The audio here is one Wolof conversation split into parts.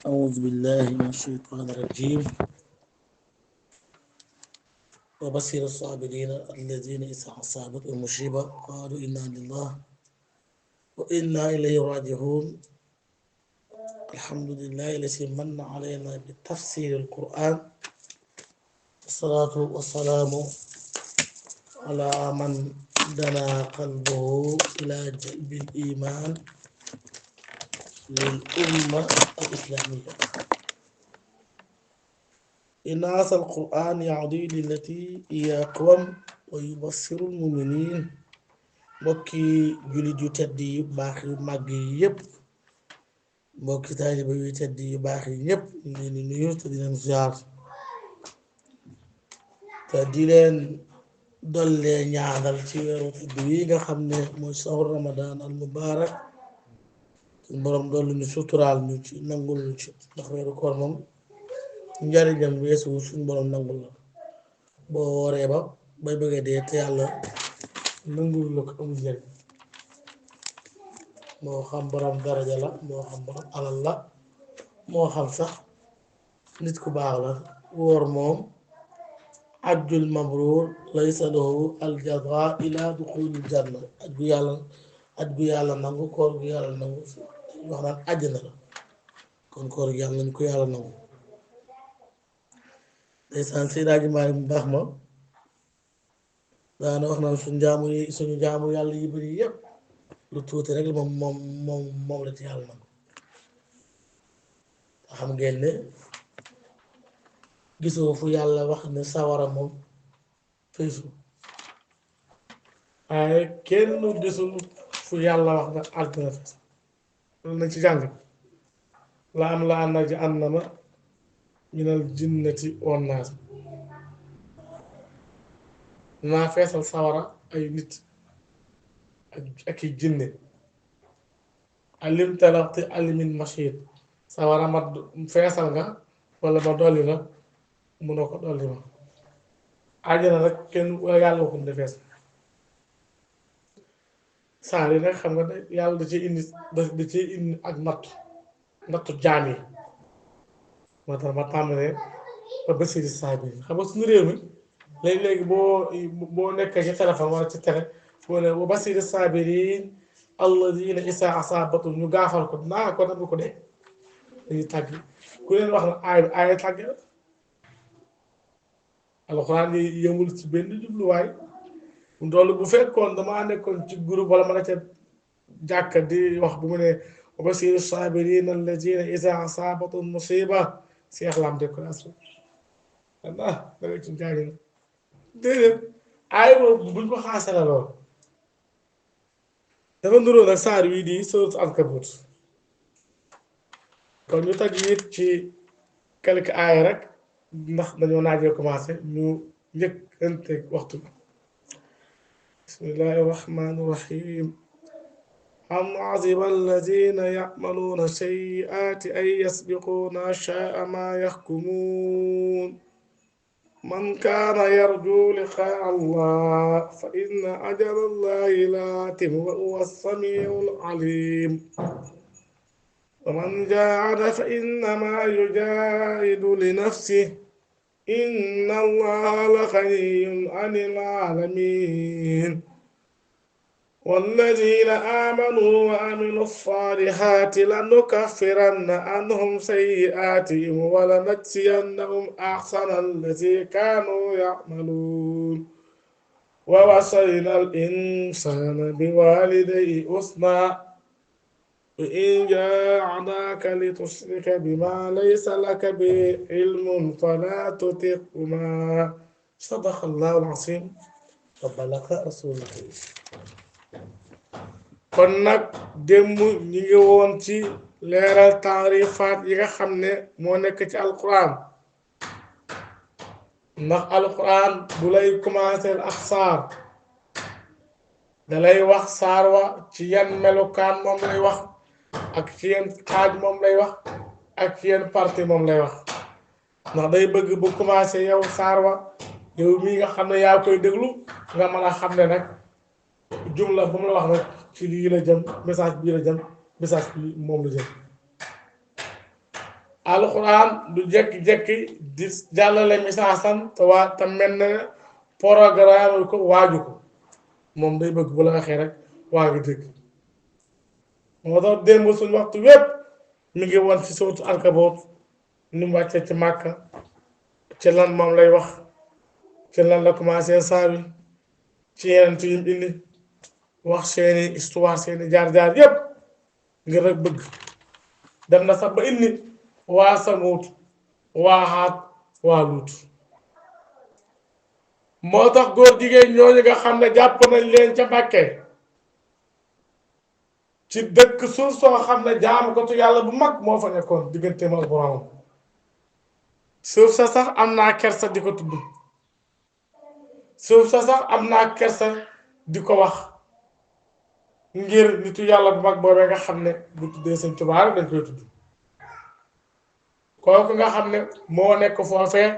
أعوذ بالله من الشيطان الرجيم وبشر الصابرين الذين إذا أصابتهم مصيبة قالوا إنا لله وإنا إليه راجعون. الحمد لله الذي من علينا بتفسير القرآن، والصلاة والسلام على من دنا قلبه إلى جلب الإيمان للأمة الإسلامية. إن هذا القرآن يهدي للتي هي أقوم ويبصر المؤمنين. mbokki jullit yu tedd yu baax yu màgg yi yépp, mbokki taaliba yu tedd yu baax yi ñépp ñu leen di nuyu te di leen ziar te di leen dollee ñaanal ci weeru tudd yi nga xam ne mooy sahur ramadan al mubarak. suñ boroom dolli ñu suturaal ñu ci nangul ñu ci, ndax weeru koor moom njariñam weesu suñ boroom nangul la. boo wooree ba bay bëgga dee te yàlla nangul la ko amul njariñ, moo xam borom daraja la, moo xam borom alal la, moo xam sax nit ku baax la. woor moom ajjul mabruur laysa lahu aljaza ila duxulil janna. aj gu yàlla nangu, koor gu yàlla nangu wax naan àjjana la. kon koor gi yàlla nañu ko yàlla nangu. ndeysaan Seydaaji Maalik mu baax ma daana wax naan suñu jaamu yàlla yi bari yépp lu tuuti rek moom la ci yàlla nangu. xam ngeen ne gisoo fu yàlla wax ne sawara moom feesu, waaye kenn gisul fu yàlla wax ne àddina fees. loolu nañ ci jàng la am la ànd ji annama minal jinnati wan naas. naa feesal sawara ay nit ak i jinne. alim talaxti alimin machid. sawara ma feesal nga wala ma dolli la, munoo ko dolli ma. àjjana rek kenn yàlla waxum de fees. saar yi nag xam nga yàlla da ci indi ak nattu jaam yi. moo tax ma tàmbalee ba bashiri saabiriin. xam nga suñu réew mi léegi-léegi boo nekkee ci téléphone wala ci télé boo ne wa bashiri saabiriin alladiina izaa asaabathum ñu gaafal ko naa ko nabi ko dee dañuy tàgg. ku leen wax na aaya tàgg la. alxuraan yi yëmul ci benn jubluwaay. loolu bu fekkoon damaa nekkoon ci groupe wala ma ne ca jàkka di wax bu mu ne wa bashiri saabiriin alladiina izaa asaabathum musiiba Seex Lam décoration da nga ci jaagi na déedéet. aaya boobu buñ ko xaasale lool dafa nduróo nag saar wii di sourate Ankabut. kon ñu tag it ci quelques aaya rek ndax dañoo naajee commencé ñu njëkkante waxtu bi. bismillahi rahmani rahim. am aziba alladina yacmaluuna sayi'aati an yasbiquuna shaa ma yaxkumuun man kaana yarju liqaa allah fa inna ajala allahi laatim wa huwa assamiu alalim wa man jaahada fa innama yujaahidu li nafsih inna allaha la ganiyyun anil aalamiin والذين آمنوا وعملوا الصالحات لنكفرن عنهم سيئاتهم ولنجزينهم أحسن الذي كانوا يعملون ووصينا الإنسان بوالديه حسنا وإن جاهداك لتشرك بما ليس لك به علم فلا تطعهما صدق الله العظيم وبلغ رسوله الكريم. kon nag démb ñu ngi woon ci leeral taarifaat yi nga xam ne moo nekk ci alquran. ndax alquran bu lay commencer ak saar dalay wax saar wa ci yan melukaan moom lay wax, ak ci yan xaaj moom lay wax, ak ci yan partie moom lay wax. ndax day bëgg bu commencer yow saar wa yow mii nga xam ne yaa koy déglu nga mën a xam ne nag jumla bu mu la wax nag ci lii la jëm, message bii la jëm, message bi moom la jëm. alxuraan du jekki-jekki di jàllale message am te mel ne programme ko waaju ko moom day bëgg bu la waxee rek waa ngi dëgg moo tax démb suñu waxtu wépp mi ngi woon ci sootu Ankabut ni mu wàccee ci Màkka ci lan moom lay wax ci lan la commencé saa bi ci yeneen yim indi wax seeni histoire seeni jaar-jaar yépp ngir rek bëgg dem na sax ba indi waa Samuut waa Haat waa Luut moo tax góor jigéen ñooñu nga xam ne jàpp nañ leen ca Mbàkke ci dëkk suuf soo xam ne jaamu ko tu yàlla bu mag moo fa nekkoon digganteem ak boroomam suuf sa sax am naa kersa di ko tudd suuf sa sax am naa kersa di ko wax ngir nitu yàlla bu mag boobee nga xam ne bu tuddee Sëñ Tuubaa rek dañ koy tudd kooku nga xam ne moo nekk foofee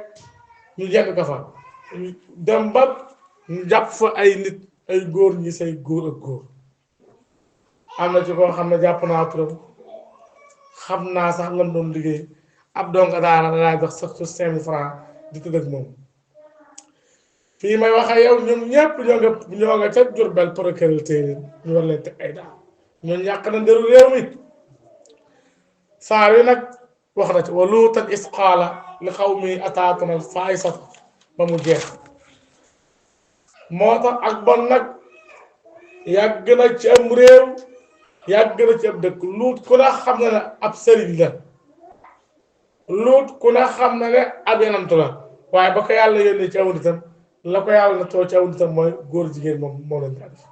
ñu jenn ko fa dem ba ñu jàpp fa ay nit ay góor ñi say góor ak góor am na ci koo xam ne jàpp naa turam xam naa sax lan doon liggéey ab donga daara laa jox sax su 5 000 francs di tëdd ak moom fii may wax ak yow ñoom ñépp ñoo nga ca Jurbel procureur téere ñu war leen teg ay daal ñoom ñàkk na nderu réew mi saa yi nag wax na ci wa luutan is qaala li qawmi ataatunal faahisata ba mu jeex moo tax ak bon nag yàgg na ci am réew yàgg na ci ab dëkk luut ku ne xam na ne ab sëriñ la luut ku ne xam na ne ab yonent la waaye ba ko yàlla yónnee ci aw nitam la ko yàlla na too ci aw nitam mooy góor jigéen moom lañ daa def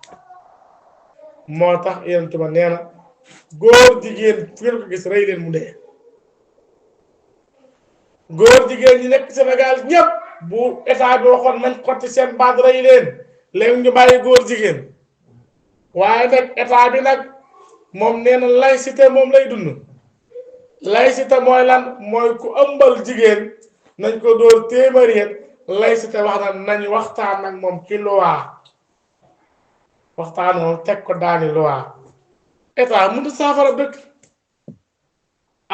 moo tax yonent ba nee na góor jigéen fu ngeen ko gis rey leen mu dee góor jigéen ñi nekk Sénégal ñépp bu état bi waxoon nañ xotti seen baat rey leen léegi ñu bàyyi góor jigéen waaye nag état bi nag moom nee na laïcité moom lay dund laïcité mooy lan mooy ku ëmbal jigéen nañ ko dóor téeméeri yet laïcité wax na nañ waxtaan ak moom ci loi waxtaan moom teg ko daani loi état mënut saafara dëkk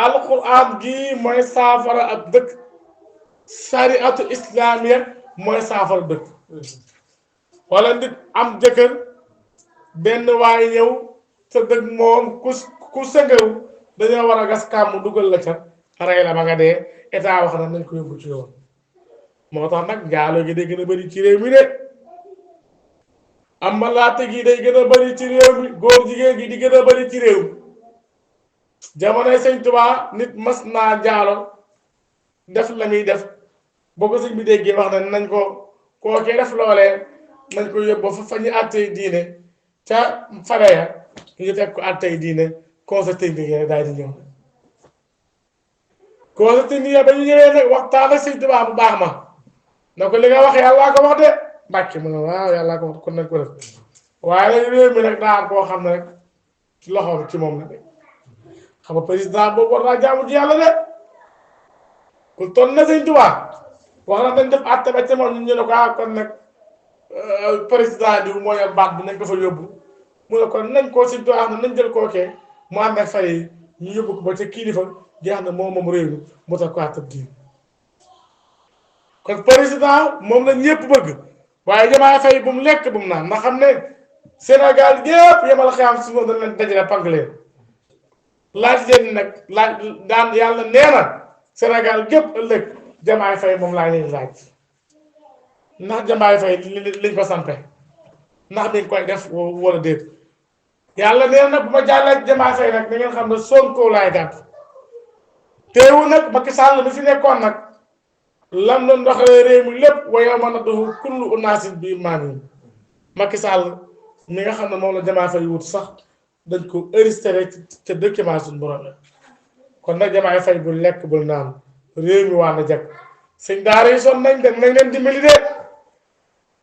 alquran gii mooy saafara ak dëkk sariatu islamiya mooy saafara dëkk wala nit am jëkkër benn waay ñëw sa dëkk moom ku sëngaw dañoo war a gas kàmm dugal la ca rey la ba nga dee état wax na nañ ko yóbbu ci yoon moo tax nag njaaloo gi day gën a bëri ci réew mi de am malaate gi day gën a bëri ci réew mi góor jigéen gi di gën a bëri ci réew mi jamonoy Sëñ Tuubaa nit mas naa jaalo def la muy def boo ko sëñ bi déggee wax na nañ ko kookee def loolee nañ ko yóbbu fa ñu àttee diine ca fare ya ñu teg ko àttee diine conseil technique daal di ñëw conseil technique ba ñu ñëwee nag waxtaan ak Sëñ Tuubaa bu baax ma na ko li nga wax yàllaa ko wax de Mbàkke mu ne waaw yàllaa ko wax kon nañ ko def waaye nag réew mi nag daa am koo xam ne rek ci loxoom ci moom la de xam nga président boobu war naa jaamu ci yàlla de ku toll na Sëñ Tuubaa wax na dañ def àtte ba ca moom ñu ne ko kon nag président diw mooy baat bi nañ ko fa yóbbu mu ne kon nañ koo Sëñ Tuubaa xam ne nañ jël kookee mu ànd ak fay ñu yóbbu ko ba ca kilifa jeex na moom réew mi mu tax ko àttab diin kon président moom la ñëpp bëgg waaye Diomaye Faye bu mu lekk bu mu naan na xam ne Sénégal yëpp yemal xiyam si moom dañ leen dajale pank leen laaj leen nag laaj daan yàlla nee na Sénégal gépp ëllëg Diomaye Faye moom laa leen laaj ndax Diomaye Faye liñ ko sampe ndax mi ngi koy def wala déet yàlla nee na bu ma jàllee Diomaye Faye nag da ngeen xam ne Sonko laay jàpp teewul nag Macky Sall mi fi nekkoon nag lam doon doxalee réew mi lépp waaye mën a doxu kullu unaasin bi imaamihim Macky Sall mi nga xam ne moom la Diomaye Faye wut sax dañ ko enregistré ca document suñu borom la kon nag Diomaye Faye bul lekk bul naan réew mi waa na jag sëñ daara yi son nañ dem nañ leen dimbali de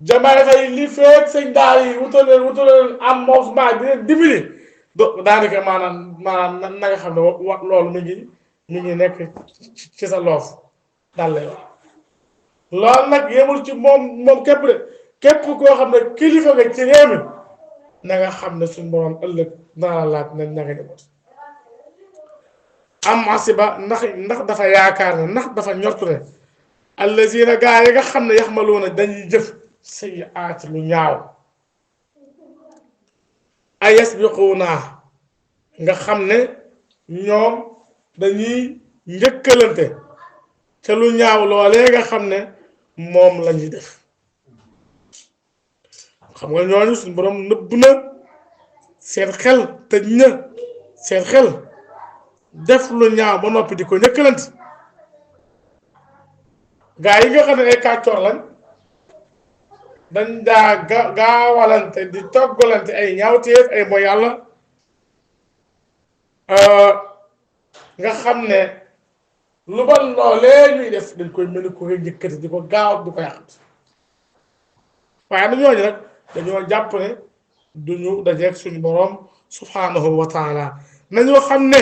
Diomaye Faye li feeg sëñ daara yi wutaleen am mouvement di leen dimbali daanaka maanaam na nga xam ne loolu mi ngi nekk ci sa loof daal lay wax loolu nag yemul ci moom képp de képp koo xam ne kilifa nga ci réew mi na nga xam ne suñu borom ëllëg naa la laaj nañ nga demoon am asiba ndax dafa yaakaar ne ndax dafa ñortu ne allazina gaa yi nga xam ne yaxmaluuna dañuy jëf sayyi'aat lu ñaaw ay yasbiquuna nga xam ne ñoom dañuy njëkkalante ca lu ñaaw loolee nga xam ne moom la ñuy def xam nga ñooñu suñu borom nëbb na seen xel tëj na seen xel def lu ñaaw ba noppi di ko njëkkalante gaa yi nga xam ne ay kàccoor lañ dañ daa gaawalante di toggalante ay ñaawteef ay mooy yàlla nga xam ne lu bon loolee ñuy def dañ koy mel ni ko koy njëkkati di ko gaaw di ko yàqat waaye na ñooñu nag dañoo jàpp ne duñu dajeeg suñu boroom subhanahu wa taala nañoo xam ne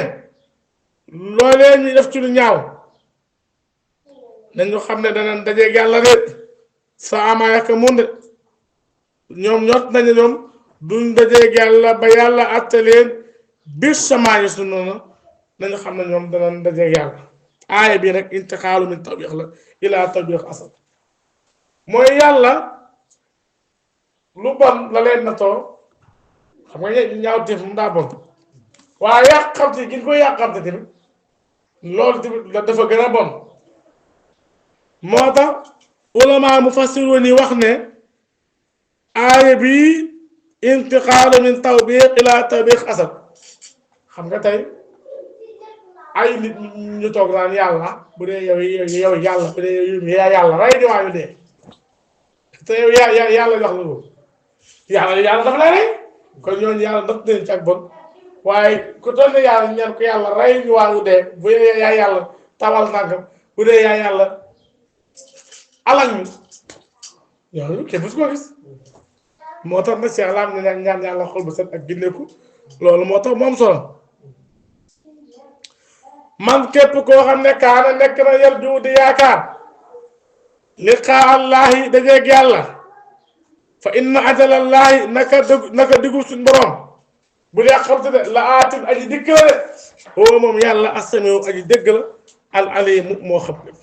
loolee ñuy def ci lu ñaaw nañu xam ne danañ dajeeg yàlla de sa ama yaka mun de ñoom ñott nañu ñoom duñ dajeeg yàlla ba yàlla atte leen biir samaayi su noonu nañu xam ne ñoom danañ dajeeg yàlla aaya bii nag intixaalu min tawbiix la ilaa tawbiix asad mooy yàlla lu bon la leen natoo xam nga ñaawteef mu daa bon waaye yàqamte gi ñu koy yàqamte tamit loolu tamit dafa gën a bon moo tax ulama mufassiroon yi wax ne aaya bi intixaalu min tawbiix ilaa tawbiix asad xam nga tey ay nit ñu toog naan yàlla bu dee yow yàlla bu dee yow yàlla rey di waayu dee te yow yàlla jox la ko yàlla dafa lay rey kon ñooñu yàlla ndax dinañ ci ak bon waaye ku toll ne yàlla ñaan ko yàlla rey ñu waayu dee bu dee yaa yàlla tawal nangam bu dee yaa yàlla alal ñu ñooñu kenn su ko gis moo tax nag Cheikh Lam ne ñaan yàlla xol bu set ak ginneeku loolu moo tax mu am solo man képp koo xam ne kaana nekk na yarju di yaakaar liqaa allaahi dajeeg yàlla fa inna ajalallaahi naka diggu suñ borom bu dee xamte de la aatin aji dikk la de woo moom yàlla assamiu aji dégg la al alimu moo xam lépp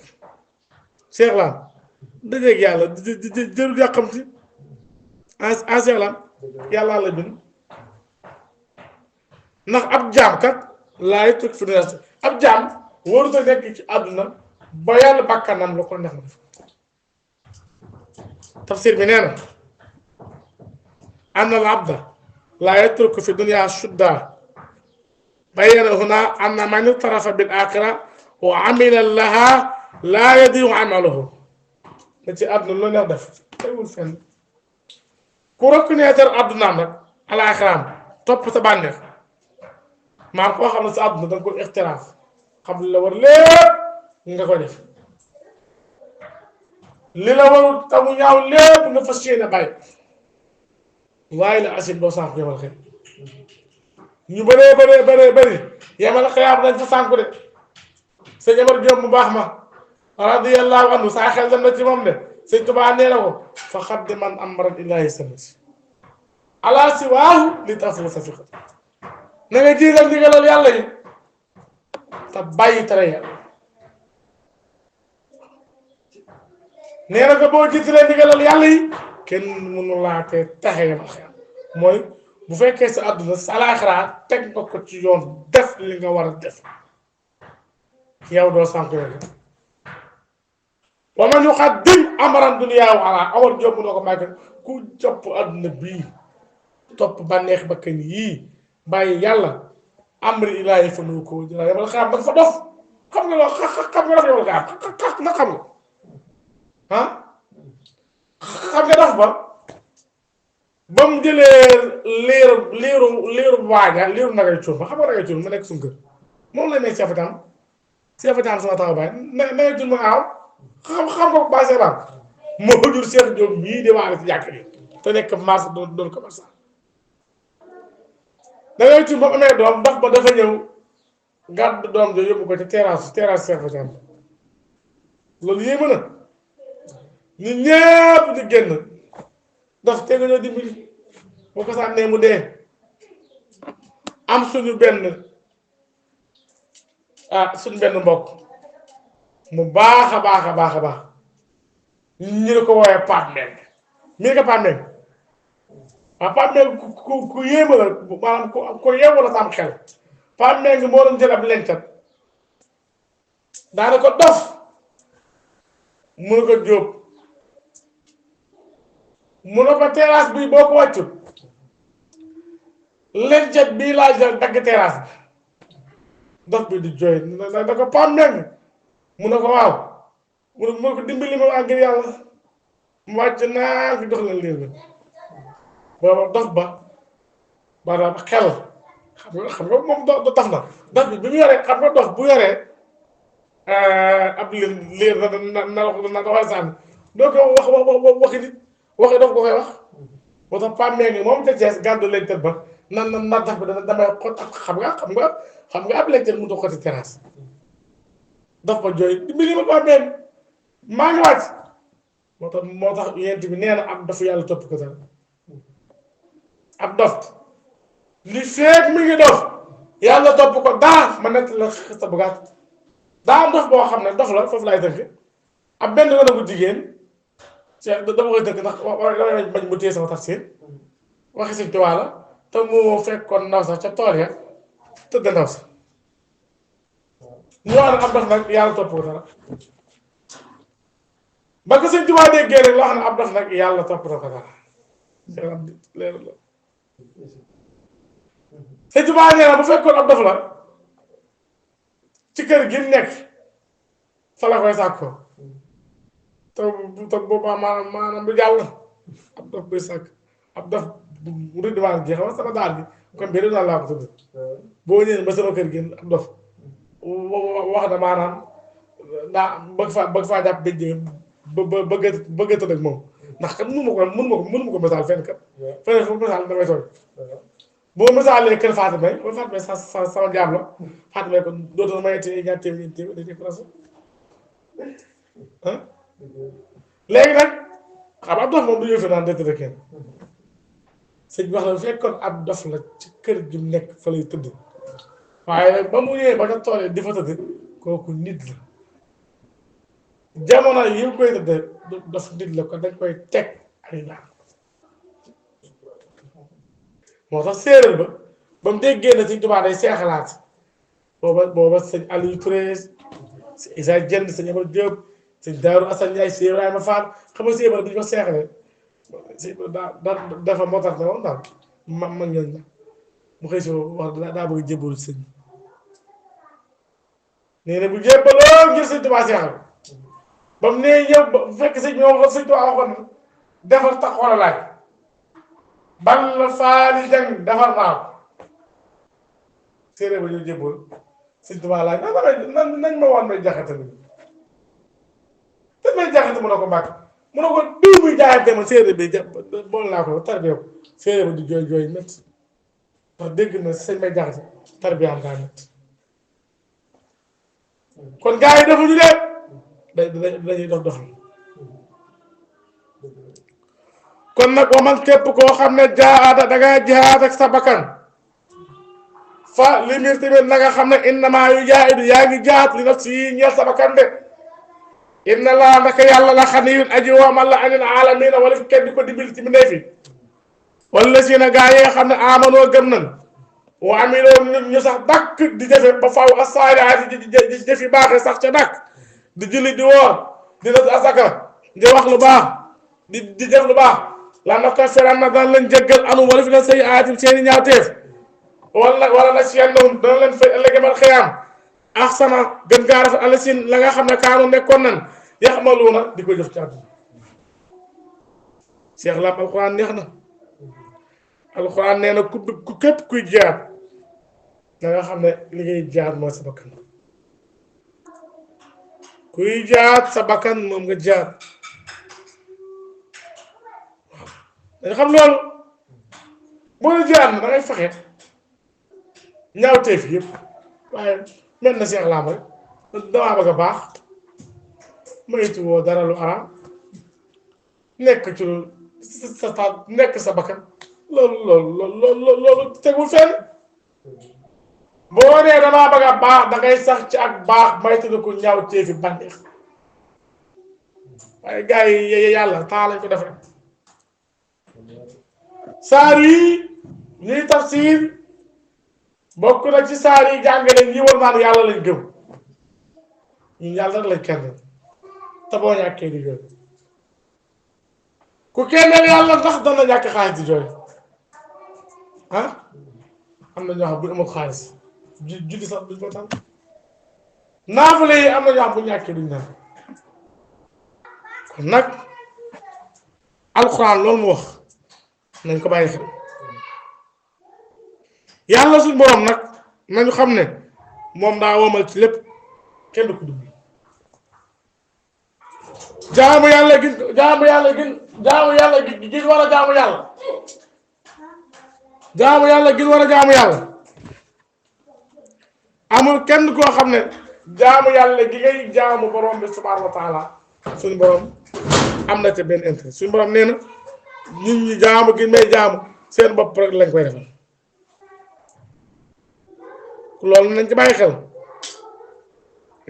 Cheikh Lam dajeeg yàlla jërul yàqamti Cheikh Lam yàlla la bind ndax ab jaam kat laay tug fi ne ab jaam warut a nekk ci àdduna ba yàlla bàkkanam la ko neex na def tafsir bi nee na anna al abda laa yatruku fi dunya shudda bayyana huna anna man itarafa bil axira wa amila laha laa yadiu amaluhu da ci àdduna lu neex def teewul fenn ku reconnaître àddunaam nag alaxiraam topp sa bànneex maa koo xam ne sa àdduna danga ko ixtiraaf xam li la war lépp nga ko def li la warul tamu ñaaw lépp nga fas yéene bàyyi waaye la asin doo sànku yemal xëy ñu bëri yemal xëyaam dañ fa sànku de sëñ Amar Jóob mu baax ma radiyallahu anhu saa xel dem na ci moom de sëñ Tuubaa nee na ko fa xaddi man amran illaahi samati ala siwaahu li tafu sa fiqa na nga jiital ndigalal yàlla yi te bàyyi tere yàlla nee na ko boo jiitalee ndigalal yàlla yi kenn mënu laa te taxe yamal xel mooy bu fekkee sa àdduna sa alaaxira teg nga ko ci yoon def li nga war a def yow doo sànq yooyu wa man yuqaddim amran dunyaahu ala awal Jóob mu ne ko may ku topp àdduna bii topp bànneex ba kañ yii bàyyi yàlla amri ilaahi fa nu ko jëlaat yamal xaar dafa fa dof xam nga loolu xam nga dafa yamal xaar nga xam nga ah xam nga dof ba mu jëlee liiru waaja liiru nagay cuur ma xam nga nagay cuur ma nekk suñu kër moom la nekk seefataan sama taw baay nagay cuur ma aaw xam nga ba seetaan moo jur Cheikh Diop mii di waale si jàkk bi te nekk marché doon commerçant dangay cuur ba mu amee doom dox ba dafa ñëw gàdd doom jo yóbbu ko ci terrasse seefataan loolu yéema na ñu ñëpp di génn daf te nga ñoo dimbali boo ko sànnee mu dee am suñu benn ah suñ benn mbokk mu baax a baax a baax a baax ñu ne ko woowee Pape Meng mi nga Pape Meng waaw Pape Meng ku yéema la maanaam ku yeewu la tam xel Pape Meng moo doon jël ab lencat daana ko dof mu ne ko jóob mu ne ko terrasse bi boo ko wàccut lencat bii laa jël dagg terrasse bi dof bi di jooy da ko Pape Meng mu ne ko waaw mu ne ko dimbali ma waa ngir yàlla mu wàcc naa fi jox leen liir bi booba dof ba maanaam xel xam nga moom do taf na dof bi mu yoree xam nga dof bu yoree ab liir na waxee sànni doo ko waxi nit waxi dof ko koy wax moo tax Pape Meng moom ca Thiès gàddu leen tët ba na dof bi damay xot xam nga ab leen tët mënut a xoti terrasse dof ba jooy dimbali ma Pape Meng maa ngi wàcc moo tax yent bi nee na ab dof yàlla topp ko sax ab dof li feeg mi ngi dof yàlla topp ko daa ma nekk la xista bu gàtt daa am dof boo xam ne dof la foofu laay tënk ab benn gone bu jigéen dama koy tënk ndax damay bañ mu téye sama tafsir waxi Sëñ Tuubaa la te mu fekkoon ndaw sax ca tool ya tëdd ndaw sax ñu wax ne ab dof nag yàlla topp ko dara ba ko Sëñ Tuubaa déggee rek la wax ne ab dof nag yàlla topp na ko dara leer la Sëñ Tuubaa nee na bu fekkoon ab dof la ci kër gi mu nekk fa la koy sàkkoo te boobaa maanaam du jàll ab dof buy sàkk ab dof bu rëddwaan gi xam nga sama daal bi kon bii daal laa ko tudd boo ñëwee ba sama kër gi ab dof wax na maanaam daa bëgg faa jàpp bëj bëgg a tëdd ak moom ndax kat mënu ma ko misaal fenn kat fenn fu misaal damay tooy boo misaalee kër Fatou Mbaye ba Fatou Mbaye sama jaam la Fatou Mbaye kon dootoo may téye ñaar téeméer ñeenti téeméer dañuy place ah léegi nag xam ab dof moom du ñëw fi naan dëgg kenn sëñ bi wax la bu fekkoon ab dof la ci kër gi mu nekk fa lay tëdd waaye nag ba mu ñëwee ba ca tool yi di fa tëdd kooku nit la jamono yi mu koy tëdd dof nit la ko dañ koy teg ay naan moo tax séeréer ba mu déggee na Sëñ Tuubaa day seexalaat booba sëñ Aliou Touré sëñ Isa Dieng sëñ Amar Diop sëñ Daaru Assane Ndiaye sëñ Ibrahima Fall xam nga séeréer bi ñu ko seexalee dafa moo tax ne woon daal mag ñooñu la mu xëy si wax daa bëgg jébbalu sëñ nee na bu jébbaloo ngir Sëñ Tuubaa seexal ba mu nee ñëw ba fekk sëñ bi waxoon Sëñ Tuubaa waxoon defar tax war a laaj ban la faali jàng defar naa ko séeréer ba ñu jébbal Sëñ Tuubaa laaj nañ ma woon may jaxate bi te may jaxate mu ne ko mbàkk mu ne ko diw bi jaayante ma séeréer bi bool naa ko tarbiyee ko séeréer ba di jooy jooy métti ndax dégg na sëñ may jaxate tarbiyaam daa métti kon gars yi defuñu de dañuy dox kon nag waman képp koo xam ne jaada dangay jihaad ak sa bakkan fa li mir tamit na nga xam ne innama yu jaahidu yaa ngi jaat li nafsi yi ñeel sa bakkan de inna laa ndaka yàlla la xaniyun aji woomal la anil aalamiina wala fi kenn di ko dimbali ci mbindéef yi wala si na gaa yi nga xam ne amanoo gëm nañ wa amiloo ñu sax dàkk di jëfe ba faw as-saalihaati di jëfi baaxee sax ca dàkk di julli di woor di def asaka di wax lu baax di def lu baax la nukaffiranna dana leen jéggal anu wala fi na sayyi'aatim seeni ñaawteef wala na siyannahum dana leen fay ëllëg yawmal qiyaam ahsana gën gaa rafet allaziin la nga xam ne kaanu nekkoon nañ yaxmaluuna di ko jëf ci àdduna Cheikh Lam alxuraan neex na alxuraan nee na ku képp kuy jaar da nga xam ne li ngay jaar mooy sa bakkan kuy jaar sa bakkan moom nga jaar dañ xam loolu boo la jaar na da ngay fexe ñaawteef yëpp waaye mel na Cheikh Lam rek damaa bëgg a baax moytu woo dara lu araam nekk ci lu sa nekk sa bakkan loolu tegul fenn boo nee damaa bëgg a baax da ngay sax ci ak baax maytu ko ñaaw teefi bànneex waaye gars yi yàlla temps lañ ko def rek saar yi ñuy tafsir bokk na ci saar yi jàngale ñi war naan yàlla lañ gëm ñun yàlla rek lañ kenn te boo ñàkkee di jooy ku kenneel yàlla ndax dana ñàkk xaalis di jooy ah am na ñoo xam bu ñu amul xaalis julli sax duñ ko tal naafale yi am na ñoo xam bu ñàkkee duñ naan kon nag alxuraan loolu mu wax nañ ko bàyyi xel yàlla suñ borom nag nañu xam ne moom daa womal ci lépp kenn du ko dugg jaamu yàlla gi war a jaamu yàlla amul kenn koo xam ne jaamu yàlla gi ngay jaamu borom bi subhaanahu wa taala suñu borom am na ca benn intérêt suñu borom nee na nit ñi jaamu gi may jaamu seen bopp rek lañ koy defal loolu nañ ci bàyyi xel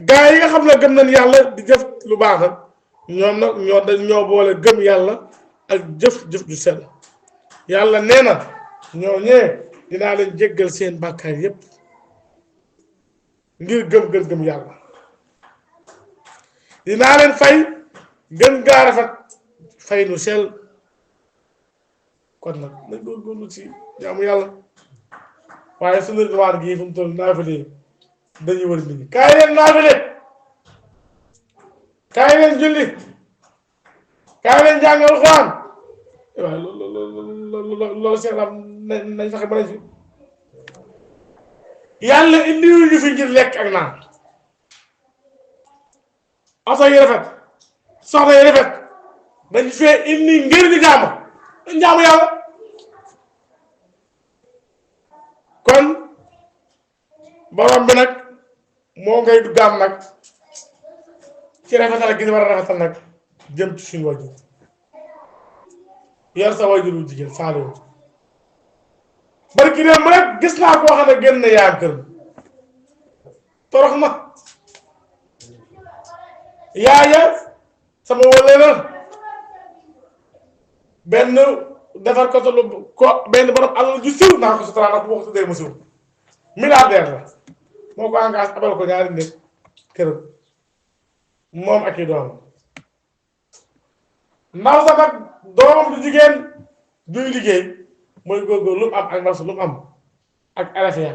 gaa yi nga xam ne gëm nañ yàlla di jëf lu baax nag ñoom nag ñoo boole gëm yàlla ak jëf ju sell yàlla nee na ñoo ñee dinaa leen jéggal seen bàkkaar yépp ngir gëm yàlla dinaa leen fay gën gaa rafet fay nu sell kon nag nañ góorgóorlu ci jaamu yàlla waaye suñu riwaar gii fu mu toll naafile dañuy wër nit ñi kaay leen naafile kaay leen julli kaay leen jàng alxuraan waaye loolu seetam nañ fexe ba nañ fi yàlla indiwul ñu fi ngir lekk ak naan oto yi rafet soxna yi rafet dañ fee indi ngir di jaamu yàlla kon borom bi nag moo ngay duggaam nag ci rafetal gi ñu war a rafetal nag jëm ci suñu wajur yor sa wajur wu jigéen faalewu barki dem rek gis naa koo xam ne génn yaa kër torox na yaaya sama wala benn defar ko benn borom alal ju siw naa ko sutura nag bu wax tuddee mu siw milliardaire la moo ko engagé abal ko ñaari nit këram moom ak i doomam ndaw sax nag doomam du jigéen duy liggéey mooy góorgóor lu mu am ak ndaw si lu mu am ak arafia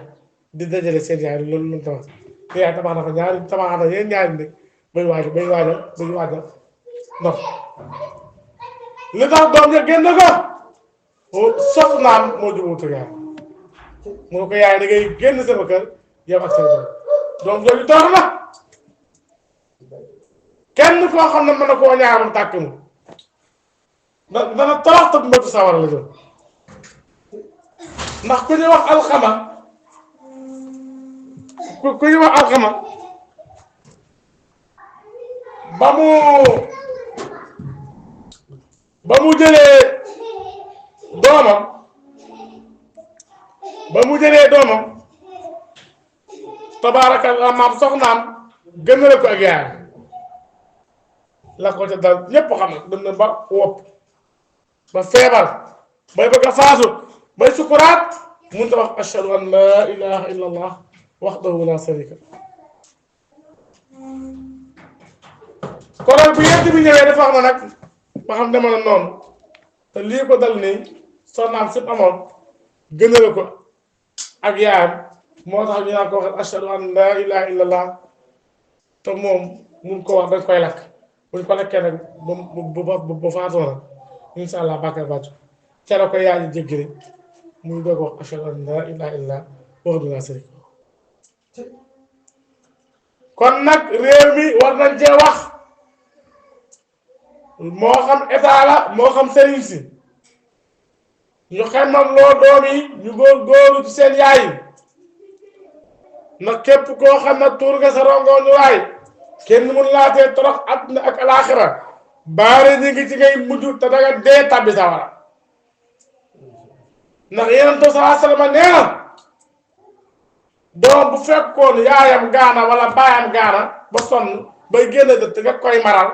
di dajale seen yaay loolu lu mu tabax te yaay tabax na fa tabax na yeneen ñaari nit bay waajal ndox li tax doom ja génn ko soxnaam moo jubóotu yaay mu ne ko yaay da ngay génn sama kër yow ak seen doom jooju torox na kenn koo xam ne mën na koo ñaaram tàkk mu dana torox te mbëtu sawar la jëm ndax ku ñu wax alxama ba mu jëlee doomam tabaarakallah maam soxnaam gënale ko ak yaay la ko ca dal ñépp xam ne dem na ba wopp ba feebar bay bëgg a faatu bay sukuraat mun ta wax ashhadu an laa ilaha illa allah wahdahu la sharika konoon bu yent bi ñëwee dafa xam ne nag ba xam dema na noonu te lii ko dal nii soxnaam si amoon gënale ko ak yaayam moo tax ñu naan ko wax ashhadu an laa ilaha illa allah te moom mun ko wax dañ koy lakk buñ ko lekkee nag ba faatoo na insha allah bàkkaar bàccu ca la ko yaay jéggale muy doog wax ashhadu an laa ilaha illa wahdahu laa sharika lahu kon nag réew mi war nañ cee wax moo xam état la moo xam sëriñ si ñu xemmam loo doom yi ñu góorgóorlu ci seen yaay yi ndax képp koo xam ne tuur nga sa rongoon ñu waay kenn mun laatee torox àdduna ak alaaxira baare ñi ngi ci ngay mujj te danga dee tàbbi sawara ndax Yonent bi sallallahu alayhi wa sallam nee na doom bu fekkoon yaayam gaana wala baayam gaana ba sonn bay génn dëtt nga koy maral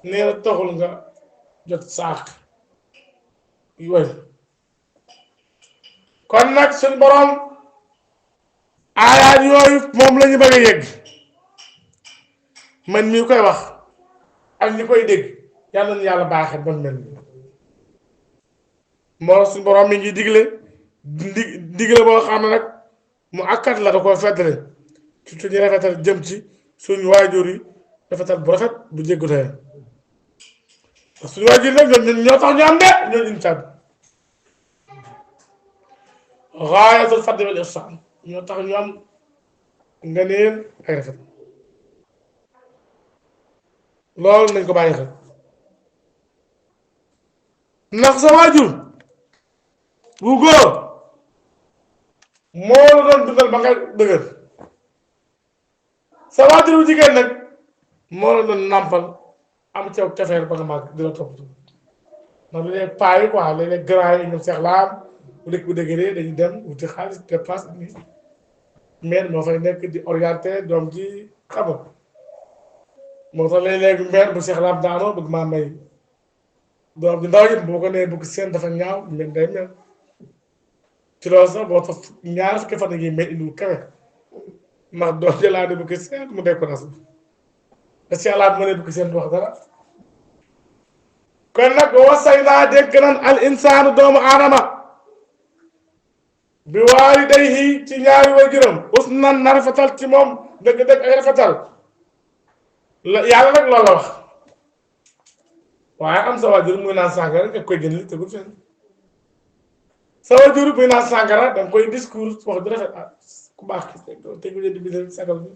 nee na taxul nga jot saak yooyu kon nag suñ borom aayaat yooyu moom la ñu bëgg a yegg man mii koy wax ak ñi koy dégg yàlla na yàlla baaxee bon mel ni moo suñ borom mi ngi digle boo xam ne nag mu akkat la da koo feddale surtout ñu rafetal jëm ci suñu waajur yi rafetal bu rafet bu jéggu tey suñu waajur yi nag ñoo tax ñu am de ñoo insaat gaayatul fadli wal ihsaan ñoo tax ñu am ngëneel ay rafet loolu nañ ko bàyyi xel ndax sa waajur bu góor moo la doon dundal ba nga dëgër sa waajur bu jigéen nag moo la doon nàmpal am ceeb cafeer ba nga màgg di la toppatoo ndax léeg-léeg paa yi quoi léeg-léeg grand yi ñoom seex laam bu dëkk bu dëgëree dañuy dem wuti xaalis dépasse ni mère moo fay nekk di orienté doom ji xam nga moo tax léeg-léeg mère bu seex laam daanoo bëgg maa may doom ji ndaw yi boo ko nee bëgg seen dafa ñaaw mel day mel ci loolu sax boo tax ñaar fukki fan yi mel indiwul kawe ndax doom ji laa ne bëgg seen mu découragé te seex laam ma ne bëgg seen du wax dara kon nag wasay naa dénk nan al insaanu doomu aadama bi waalidayhi ci ñaari waajuram usnan na rafetal ci moom dëgg-dëgg ay rafetal la yàlla nag loolu la wax waaye am sa waajur muy naan sàngara nga koy gën li tegul fenn sa waajur muy naan sàngara danga koy discours wax du rafet ah ku baax ki tegu leen di bindal sagal bi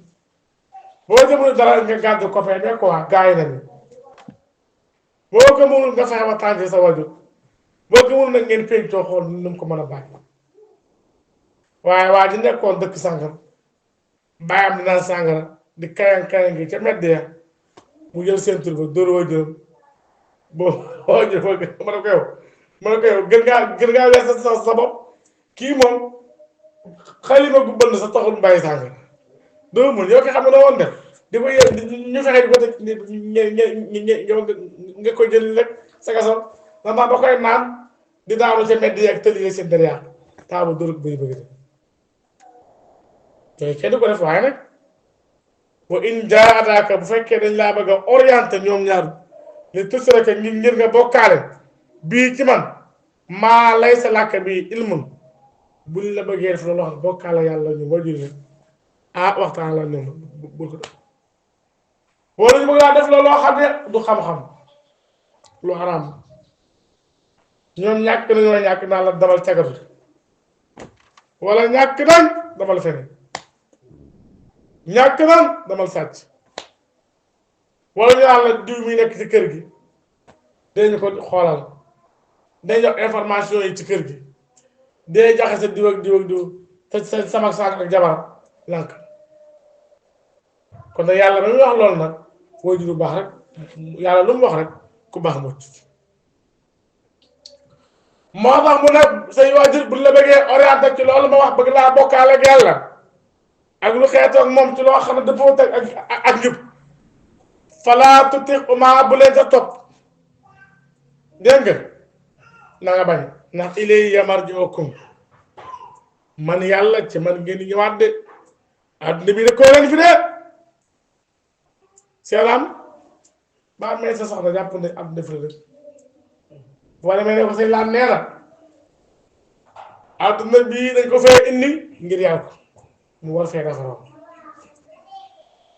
boo jëmul dara nga gàddu copain ne quoi gars yi nañu boo ko mënul nga fexe ba tànn sa waajur boo ko mënul nag ngeen pencoo xool nu mu ko mën a bàyyi waaye waa ji nekkoon dëkk sàngara bàyyam di naan sàngara di kayang gi ca medd ya mu jël seen tur ba dóor waajuram boo waajur ma ne ko yow gën ngaa wees sa bopp kii moom xalima gu bënn sa taxul mbàyyi sàngara doo mun yow ko xam ne doo woon def di ko yë ñu fexe di ko teg nga koy jël rek sa gasol ndax ba koy naan di daanu ca medd ya ak tëli seen derrière taamu dóor bëri bëgg te kenn du ko def waaye nag wa in jaadaaka bu fekkee dañ laa bëgg a orienté ñoom ñaar li tusraka ngir nga bokkaale bii ci man maa lay sa làkk bii ilmun buñ la bëggee def loolu wax bokkaale yàlla ñu wajur ne ah waxtaan la ñoom bul ko def wala ñu bëgg laa def loolu loo xam ne du xam-xam lu xaraam ñoom ñàkk nañoo ñàkk naa la dabal cagatu wala ñàkk nañ damal feneen ñàkk nañ damal sàcc wala ñu naan la diw mi nekk ci kër gi dañu ko xoolal day jox information yi ci kër gi day jaxe sa diw ak diw te sa sama saak ak jabar lànk kon nag yàlla ba muy wax loolu nag foo ji lu baax rek yàlla lu mu wax rek ku baax mucc moo tax mu ne say waajur bu la bëggee orienté ci loolu ma wax bëgg laa bokkaale ak yàlla ak lu xeetoo ak moom ci loo xam ne dafoo teg ak njub falaa tutiihumaa bu leen sa topp dégg nga na nga bañ ndax ilayya marji'ukum man yàlla ci man ngeen di ñëwaat de adduna bi de koo leen fi de seelaan ba may sa soxna jàpp ne adduna fi rek boo demee ne ko say laan nee na adduna bii dañ ko fee indi ngir yàlla ko mu war fee defaroo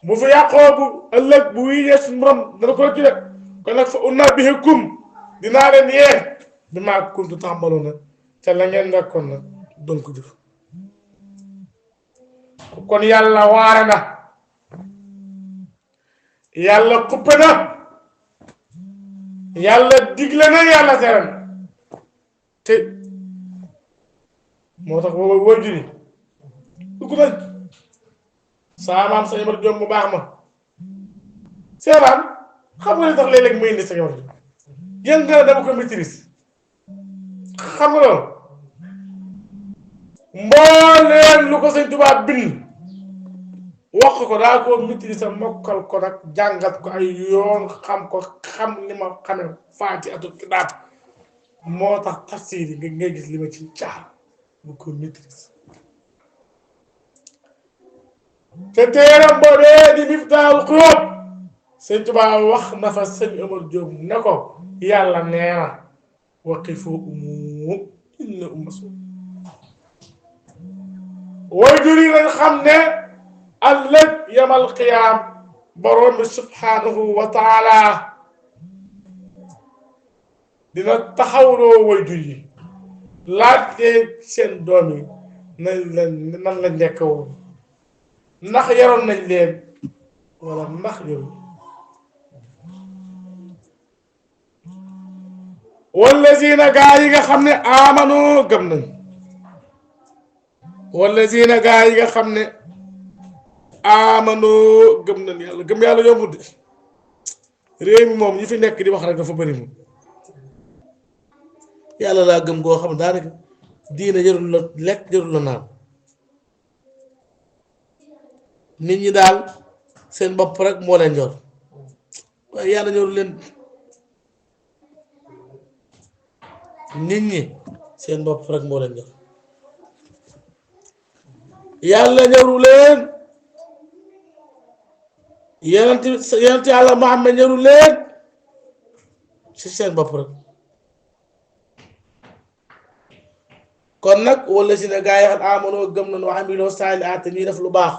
bu fi yàqoo bu ëllëg bu wiyee suñu borom dana ko ci de kon nag fa unabbi'ukum dinaa leen yee bimaa kuntum ta'maluuna te la ngeen nekkoon nag doon ko jëf kon yàlla waare na yàlla xuppe na yàlla digle na yàlla tere na te moo tax waajur yi dugg nañ saa maam sa ñabar jom bu baax ma seeraan xam nga li tax léeg-léeg muy indi sa ñabar jom yéen nga dama ko maîtrise xam nga loolu mbooleem lu ko sëñ Tuubaa bind wax ko daa ko maîtriser mokkal ko nag jàngat ko ay yoon xam ko xam li ma xame faatihatul kitaab moo tax tafsir yi ngay gis li ma ci caar mu ko maîtriser te téeram boobee di Miftaahul Xuyuub sëñ Tuubaa wax na fa sëñ Omar Diop ne ko yàlla nee na waqifuhum innahum mas'uuluun waajur yi lañ xam ne ëllëg yamal qiyaam borom bi subhaanahu wa taala dina taxawloo waajur yi laaj leen seen doom yi nan la nekk woon ndax yaroon nañ leen wala ndax yaroon wallazina gaa yi nga xam ne aamanu gëm nañ wallazina gaa yi nga xam ne aamanu gëm nañ yàlla gëm yàlla yombut de réew mi moom ñi fi nekk di wax rek dafa bëri moom yàlla laa gëm goo xam ne daanaka diina jarul la lekk jarul la naan nit ñi daal seen bopp rek moo leen ñor waaye yàlla ñorul leen nit ñi seen bopp rek moo leen ñor yàlla ñoru leen yonent yàlla Muhammad ñoru leen ci seen bopp rek kon nag wala si ne gaa yi xam amonoo gëm nañu wa amiloo saalihaat ñuy def lu baax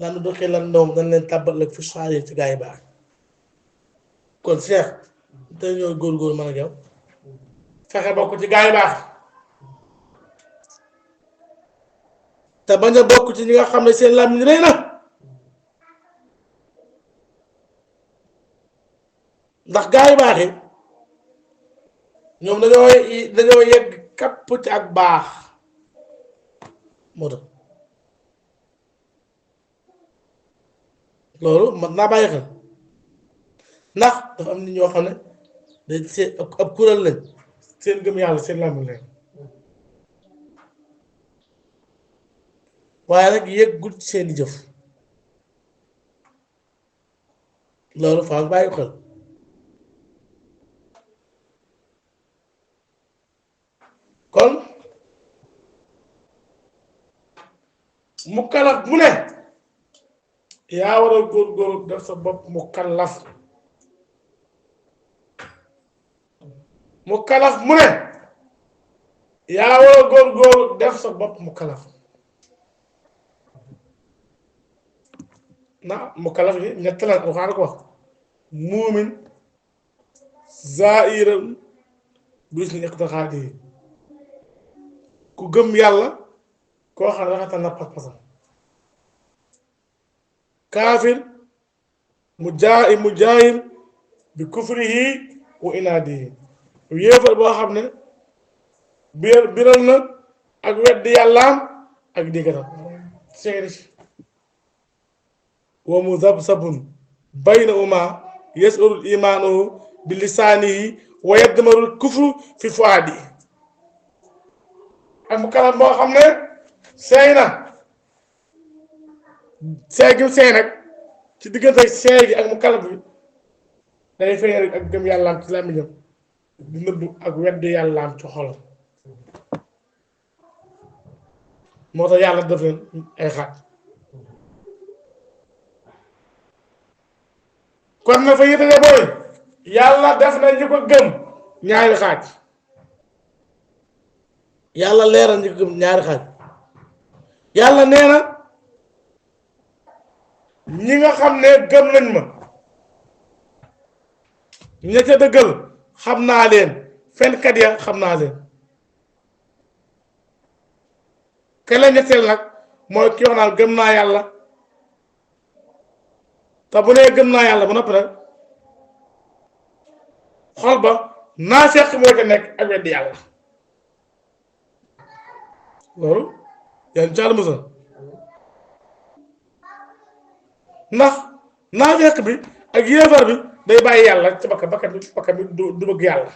lan doxee lan ndoom dañ leen tàbbal ak fi saali ci gaa yi baax kon Cheikh te ñoo góor-góor mën a yow fexe bokk ci gaa yi baax te bañ a bokk ci ñi nga xam ne seen làmmiñ rëy na ndax gaa yi baax yi ñoom dañoo yegg kapp ci ak baax moo tax loolu man naa bàyyi xel ndax dafa am nit ñoo xam ne dañ seen ab kuréel lañ seen gëm yàlla seen làmmiñ lañ waaye nag yëggut seeni jëf loolu faa bàyyi xel kon mu kalaf mu ne yaa war a góorgóorlu def sa bopp mu kalaf mu ne yaa war a góorgóorlu def sa bopp mu kalaf na mu kalaf yi ñett la waxaan ko wax muumin zairan bis ni iqtixaadi yi ku gëm yàlla koo xam ne rafetal na pas-pasam kaafir mu jaahir bi kufrihi wa inaadihi yéefar boo xam ne biral na ak weddi yàllaam ak diggatam seeni si wa muzabzabun baynahuma yas'urul imaanahu bi lisaanihi wa yadmarul kufru fi fuaadihi ak mu kalam boo xam ne seey na seey gi seey nag ci diggante seey gi ak mu kalam bi day feeñ rek ak gëm yàllaam ci làmmiñam di nëbbu ak weddi yàllaam ci xolam moo tax yàlla def leen ay xaaj kon na fa yitale booy yàlla def na ñu ko gëm ñaari xaaj yàlla leeral ñu ko gëm ñaari xaaj yàlla nee na ñi nga xam ne gëm nañ ma ña ca dëggal xam naa leen fenkat ya xam naa leen ke la ñetteel nag mooy ki wax naan gëm naa yàlla te bu nee gëm naa yàlla ba noppi nag xol ba naa fekk moo ca nekk ak weddi yàlla loolu yan caal musa ndax naa fekk bi ak yéefar bi day bàyyi yàlla ci bakkan bi du bëgg yàlla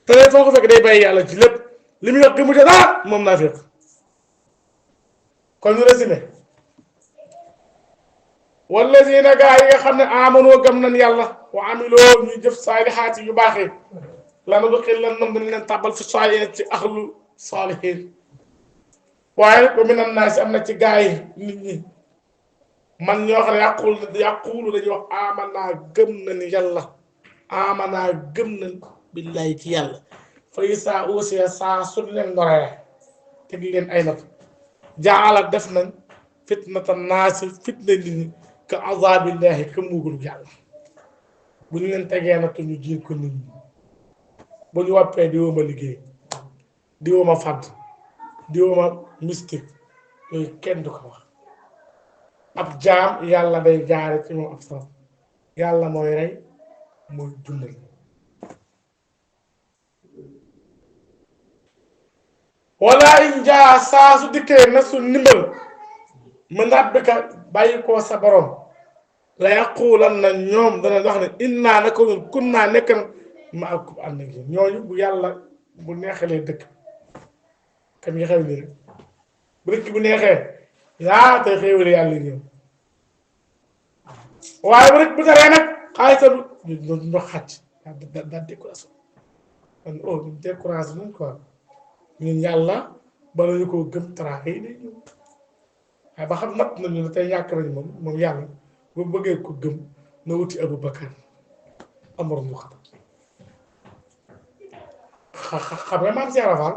te ne foo ko fekk day bàyyi yàlla ci lépp li muy wax gëmu ca dara moom naa fekk kon ñu résumé wallazina gaa yi nga xam ne amanoo gëm nañ yàlla wa amiloo ñuy jëf saalihaat yu baaxee lana duxil lan nam dañ leen tàbbal fi saalihiin ci axlu saalihiin waaye ba minan naasi am na ci gaa yi nit ñi man ñoo xam ne yàquulu dañuy wax amanaa gëm nañ yàlla amanaa gëm nañ billahi ci yàlla fa isaa usiya saa suñ leen ndoree teg leen ay nat jaala def nañ fitnata naasi fitna nit ñi ka azaabillahi ka mbugalu yàlla bu ñu leen tegee natu ñu jiir ko nit ñi bu ñu wàppee di woo ma liggéey di woo ma fàdd di woo ma mystique yooyu kenn du ko wax ab jaam yàlla day jaare ci moom ab salam yàlla mooy rey mooy dundal wala in jaa saa su dikkee na su ndimbal mën rabbika bàyyi koo sa borom la yaqulan na ñoom dana wax ne innaa naka ñun kun naa nekk na ma ak ànd ak yéen ñooñu bu yàlla bu neexalee dëkk kam yi xew ni rek bu dëkk bu neexee yaa te xéewale yàlla ñëw waaye bu dëkk bu taree nag xaalisam ñu xàcc daa découragé man oh ñu découragé nañ quoi ñun yàlla bala ñu ko gëm taraaka yi day ñëw waaye ba xam natt nañu ne tey ñàkk nañu moom yàlla bu bëggee ko gëm na wuti Abu Bakar Amar mu xam nga maam Cheikh Rafal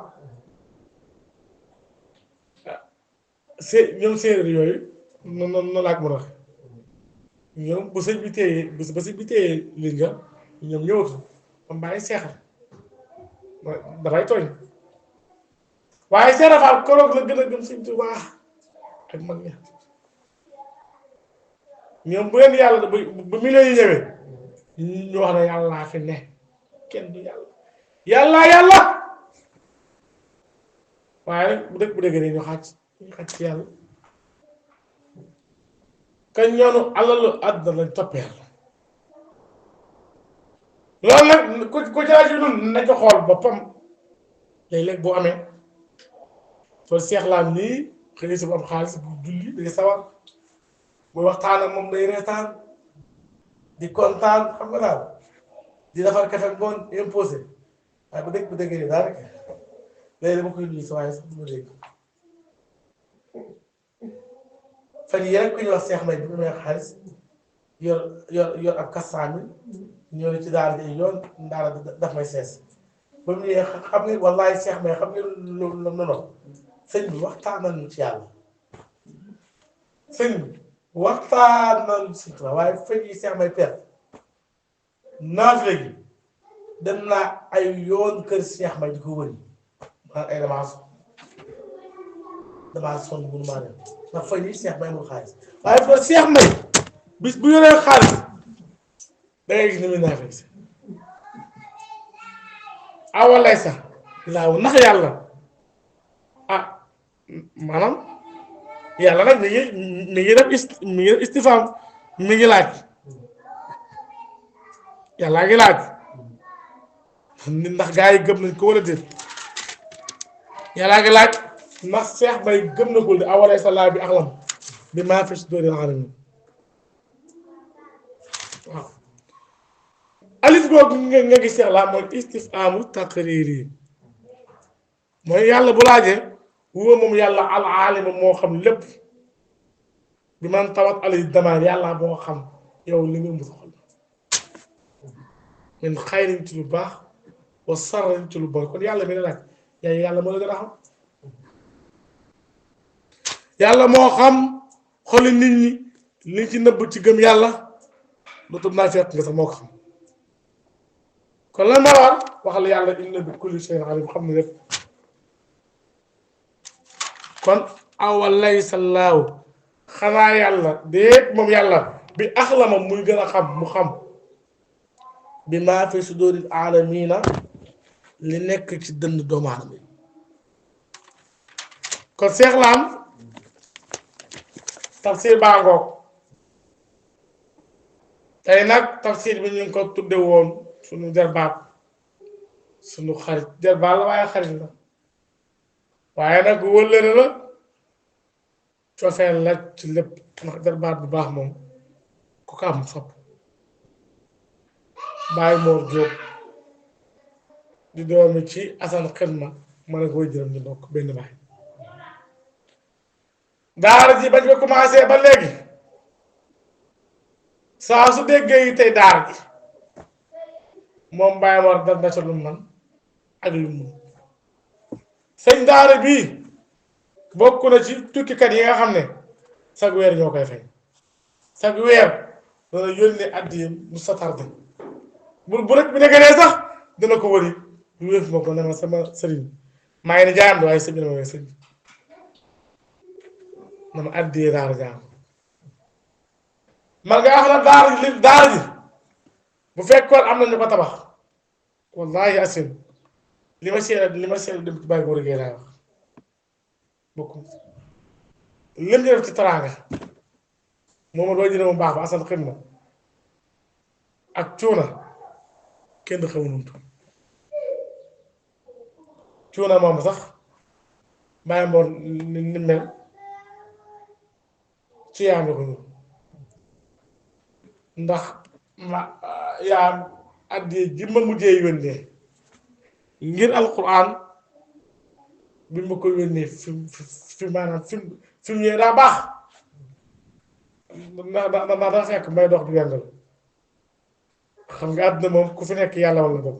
ñoom séeréer yooyu noonu laa ko mën a wax ñoom bu sëñ bi téye ba sëñ bi téye li nga ñoom ñëwatu moom bàyyi seexal dafay tooñ waaye Cheikh Rafal koroog la gën a gëm sëñ Tuubaa ak mag ña ñoom bu leen yàlla bu millions yi ñëwee ñu wax ne yàllaa fi ne kenn du yàlla waaye nag bu dëkk bu dëgg ñu xàcc ci yàlla kañ ñoonu alalu àdduna lañ toppee yàlla loolu nag ku jaay ci ñun na ci xool boppam léeg-léeg boo amee soo seexlaan nii xëy si bu am xaalis bu julli day sawar muy waxtaan ak moom day reetaan di kontaan xam nga daal di defar kafe ngoon imposé waaye bu dëkk bu dëgg nii daal rek léegi dama koy nuyu sa waaye sax du ma dégg fan yii rek ku ñuy wax Cheikh May bi mu amee xaalis yor ab kastaami ñëw ci daal di yoon ndaara daf may sees ba mu ñëwee xam nga wallaahi Cheikh May xam nga loolu noonu sëñ bi waxtaanal ci yàlla sëñ bi waxtaanal ci yàlla waaye fan yii Cheikh May perte naaf léegi dem naa ay yoon kër Cheikh May di ko wëri maanaam ay damaa sonn bu nu maa dem ndax fan yii Cheikh May amul xaalis waaye fa Cheikh May bis bu yoree xaalis da ngay gis ni muy naafee si awalay sax laaw ndax yàlla ah maanaam yàlla nag mi ngi def istifaam mi ngi laaj yàllaa ngi laaj nit ndax gaa yi gëm nañ ko wala déet yàllaa ngi laaj ndax Cheikh May gëm na gul di awalay sa laa bi axlam bi maa fi si doon alamin waaw alif googu nga gis Cheikh laa mooy istifaamu taqriiri mooy yàlla bu laajee huwa moom yàlla al aalima moo xam lépp bi man tawat alay damaan yàlla moo xam yow li nga mus xol min xayrin ci lu baax wa sarrin ci lu bon kon yàlla mi ne laaj yaay yàlla moo la gën a xam yàlla moo xam xoli nit ñi li ci nëbb ci gëm yàlla lu tub naa fekk nga sax moo ko xam kon lan moo war waxal yàlla inna bi kulli shay'in alim xam ne lépp kon awa laysa laahu xanaa yàlla déet moom yàlla bi axlama muy gën a xam mu xam bi maa fi suduril aalamiina li nekk ci dënn doomu aadama yi kon seexlaan tafsir baa ngoog tey nag tafsir bi ñu ngi ko tudde woon suñu jarbaat sunu xarit jarbaat la waaye xarit la waaye nag wëllëre la cofeel la ci lépp ndax jarbaat bu baax moom ku ko am sopp Baye Mor Diop di doomi ci Assane Xidma ma ne koy jërëm ñu bokk benn baay daara ji bañ ko commencé ba léegi saa su déggee yi tey daara ji moom Baye Mor dal na ca lu man ak lu mun sëñ daara bii bokk na ci tukkikat yi nga xam ne sag weer ñoo koy fay sag weer dana yónnee addiyam mu sa tardé bu rek bi nekkee sax dina ko wëri lu wéef ma ko ne ma sama sëriñ maa ngi ne jaayam waaye sëñ bi na ma sëñ na ma addiyee daara jaam man nga wax na daara ji bu fekkoon am na ñu ko tabax wallahi asim li ma seet dem ci bàyyi ko liggéey laa wax bokkum lim ñu def ci teraanga moom doo jëne mu baax ba Assane Xidma ak cuuna kenn xamul nu mu tudd cuuna moom sax bàyyi mboor ni mel ci yaam ko ñu ndax ma yaa addi ji ma mujjee yónnee ngir alquran bi ma ko yónnee fi maanaam fi mu ñëwee daa baax ndax daa fekk may dox di yëngal xam nga àdduna moom ku fi nekk yàlla wala bopp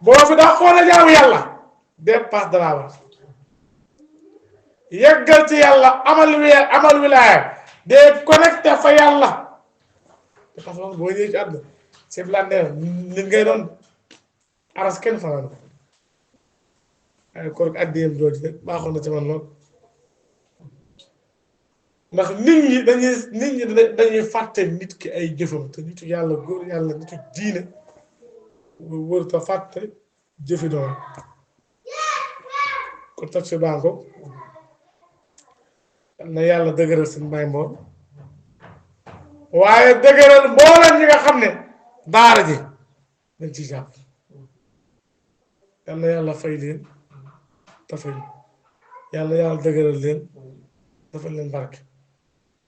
boo fi daa xoole jaamu yàlla dépasse dalaa war yeggal ci yàlla amal wilaaya de connecté fa yàlla parce que boo ñëwee ci àdduna c'est blandeer nit ngay doon aras kenn fanaan ko waaye kon addiyam jooju rek baaxoon na ci man lool ndax nit ñi dañuy fàtte nit ki ay jëfam te nitu yàlla góor yàlla nitu diine wër ta fàtte jëfi doon kon tax si banko na yàlla dëgëral seen Baye Mor waaye dëgëral mbooleem ñi nga xam ne daara ji dañ ciy jàpp yal na yàlla fay leen te fay yàlla dëgëral leen dafa leen barke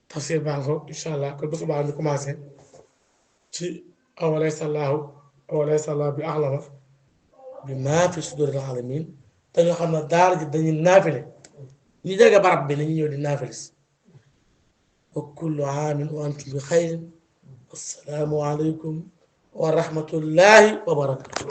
tafsir banko incha allah kon bu subaa ñu commencé ci awalaysa llaahu bi a'lama bi maa fi suduril aalamiin te ñoo xam ne daara ji dañuy naafile ñu jege barab bi nañu ñëw di naafilis wa kullu aamin wa antum bi xayrin assalaamu aleykum wa rahmatullahi wa barakatuh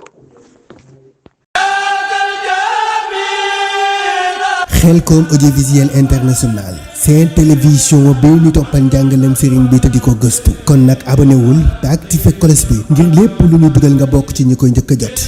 Khelcom audiovisuel international seen télévision bi ñu toppal njàngalem sëriñ bi te di ko gëstu kon nag abonné wul te activé cloche bi ngir lépp lu ñu dugal nga bokk ci ñi koy njëkk a jot